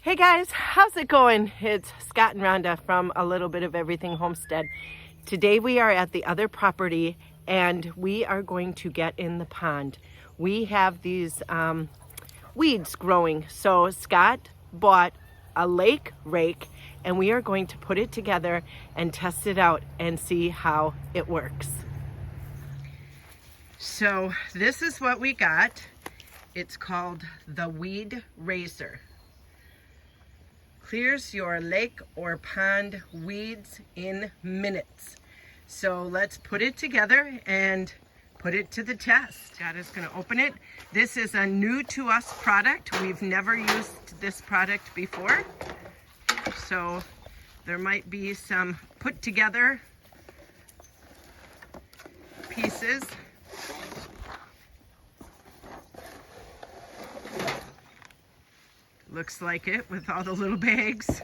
Hey guys, how's it going? It's Scott and Rhonda from A Little Bit of Everything Homestead. Today we are at the other property and we are going to get in the pond. We have these weeds growing, so Scott bought a lake rake and we are going to put it together and test it out and see how it works. So this is what we got. It's called the Weed Razor. Clears your lake or pond weeds in minutes. So let's put it together and put it to the test. Scott is going to open it. This is a new to us product. We've never used this product before. So there might be some put together pieces. Looks like it with all the little bags.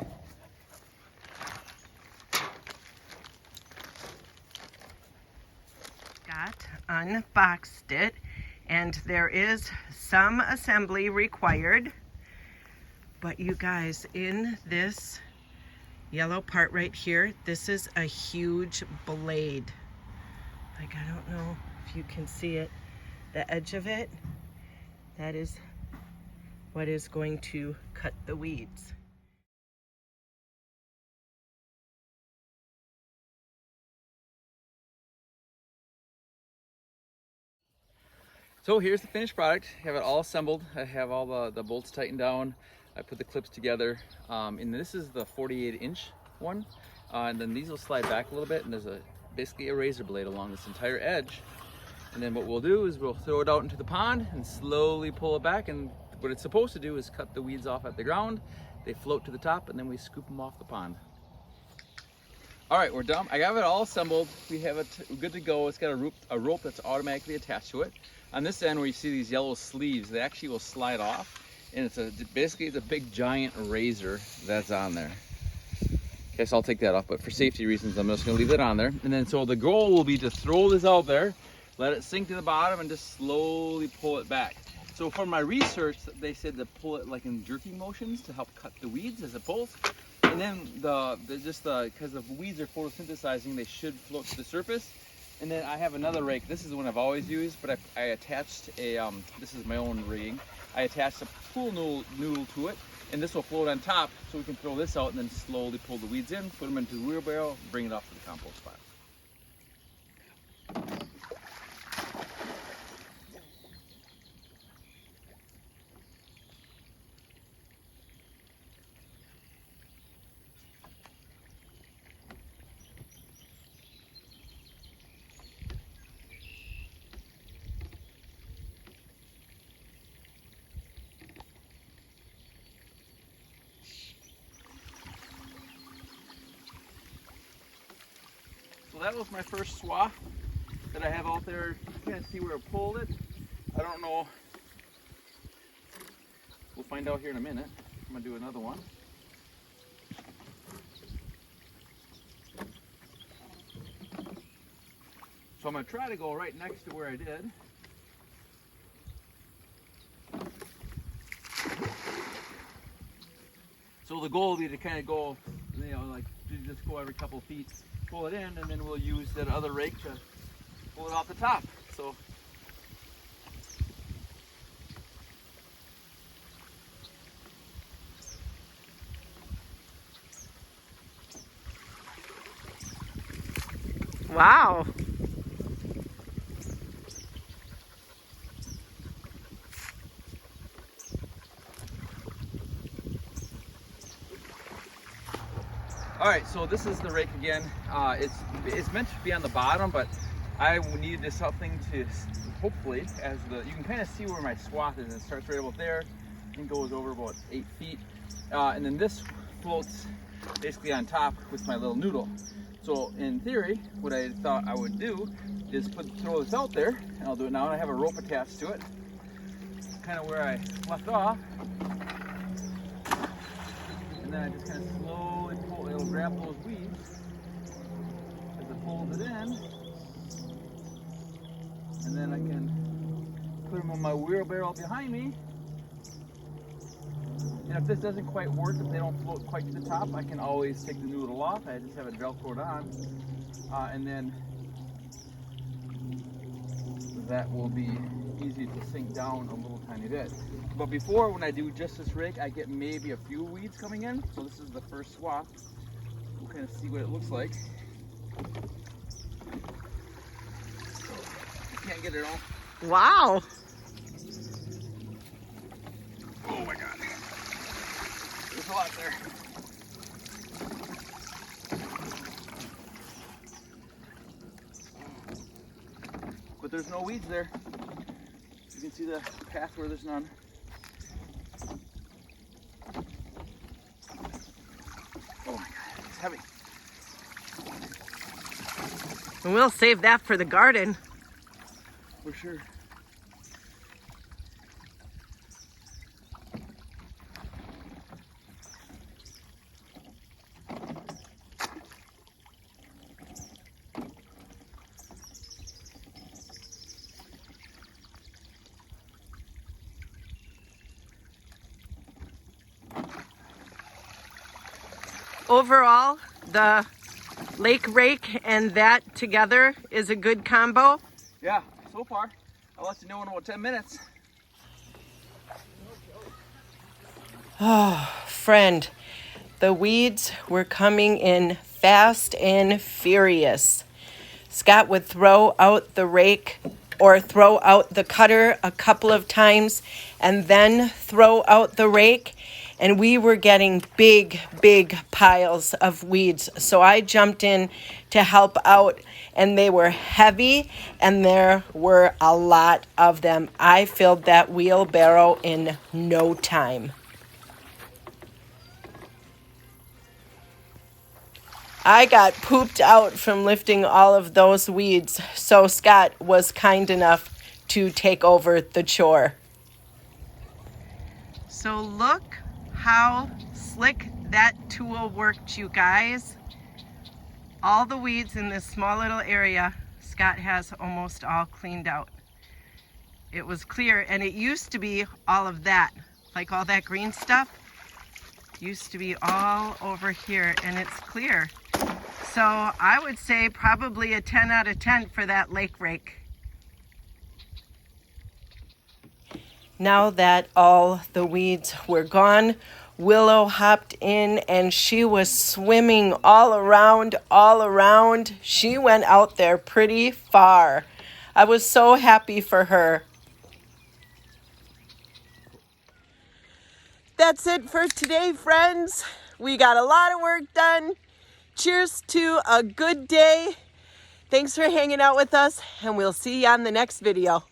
Scott unboxed it, and there is some assembly required. But you guys, in this yellow part right here, this is a huge blade. Like, I don't know if you can see it, the edge of it, that is what is going to cut the weeds. So here's the finished product. I have it all assembled. I have all the bolts tightened down. I put the clips together. And this is the 48-inch one. And then these will slide back a little bit, and there's basically a razor blade along this entire edge. And then what we'll do is we'll throw it out into the pond and slowly pull it back, and what it's supposed to do is cut the weeds off at the ground. They float to the top, and then we scoop them off the pond. All right, we're done. I got it all assembled. We have it good to go. It's got a rope that's automatically attached to it. On this end where you see these yellow sleeves, they actually will slide off, and basically it's a big giant razor that's on there. Okay, so I'll take that off, but for safety reasons, I'm just gonna leave it on there. And then so the goal will be to throw this out there, let it sink to the bottom, and just slowly pull it back. So for my research, they said to pull it like in jerking motions to help cut the weeds as it pulls. And then because the weeds are photosynthesizing, they should float to the surface. And then I have another rake. This is the one I've always used, but I attached this is my own rigging. I attached a pool noodle to it, and this will float on top, so we can throw this out and then slowly pull the weeds in, put them into the wheelbarrow, bring it off to the compost spot. So that was my first swath that I have out there. You can't see where I pulled it. I don't know. We'll find out here in a minute. I'm gonna do another one. So I'm gonna try to go right next to where I did. So the goal will be to kind of go, like just go every couple of feet, pull it in, and then we'll use that other rake to pull it off the top. So Wow. all right, so this is the rake again. It's meant to be on the bottom, but I needed something to hopefully, you can kind of see where my swath is. It starts right about there and goes over about 8 feet, and then this floats basically on top with my little noodle. So in theory, what I thought I would do is throw this out there, and I'll do it now. And I have a rope attached to it, kind of where I left off. And then I just kind of slowly pull, it'll grab those weeds as it pulls it in. And then I can put them on my wheelbarrow behind me And if this doesn't quite work, if they don't float quite to the top, I can always take the noodle off. I just have it Velcroed on, and then that will be easy to sink down a little tiny bit. But before, when I do just this rig, I get maybe a few weeds coming in. So this is the first swath. We'll kind of see what it looks like. Can't get it all. Wow. Oh my God. There's a lot there. But there's no weeds there. You can see the path where there's none. Oh my God, it's heavy. And we'll save that for the garden. For sure. Overall, the lake rake and that together is a good combo. Yeah, so far. I'll let you know in about 10 minutes. Oh, friend, the weeds were coming in fast and furious. Scott would throw out the rake or throw out the cutter a couple of times and then throw out the rake. And we were getting big, big piles of weeds. So I jumped in to help out, and they were heavy, and there were a lot of them. I filled that wheelbarrow in no time. I got pooped out from lifting all of those weeds, so Scott was kind enough to take over the chore. So look how slick that tool worked, you guys. All the weeds in this small little area, Scott has almost all cleaned out. It was clear, and it used to be all of that, like all that green stuff, used to be all over here, and it's clear. So I would say probably a 10 out of 10 for that lake rake. Now that all the weeds were gone, Willow hopped in and she was swimming all around. She went out there pretty far. I was so happy for her. That's it for today, friends. We got a lot of work done. Cheers to a good day. Thanks for hanging out with us, and we'll see you on the next video.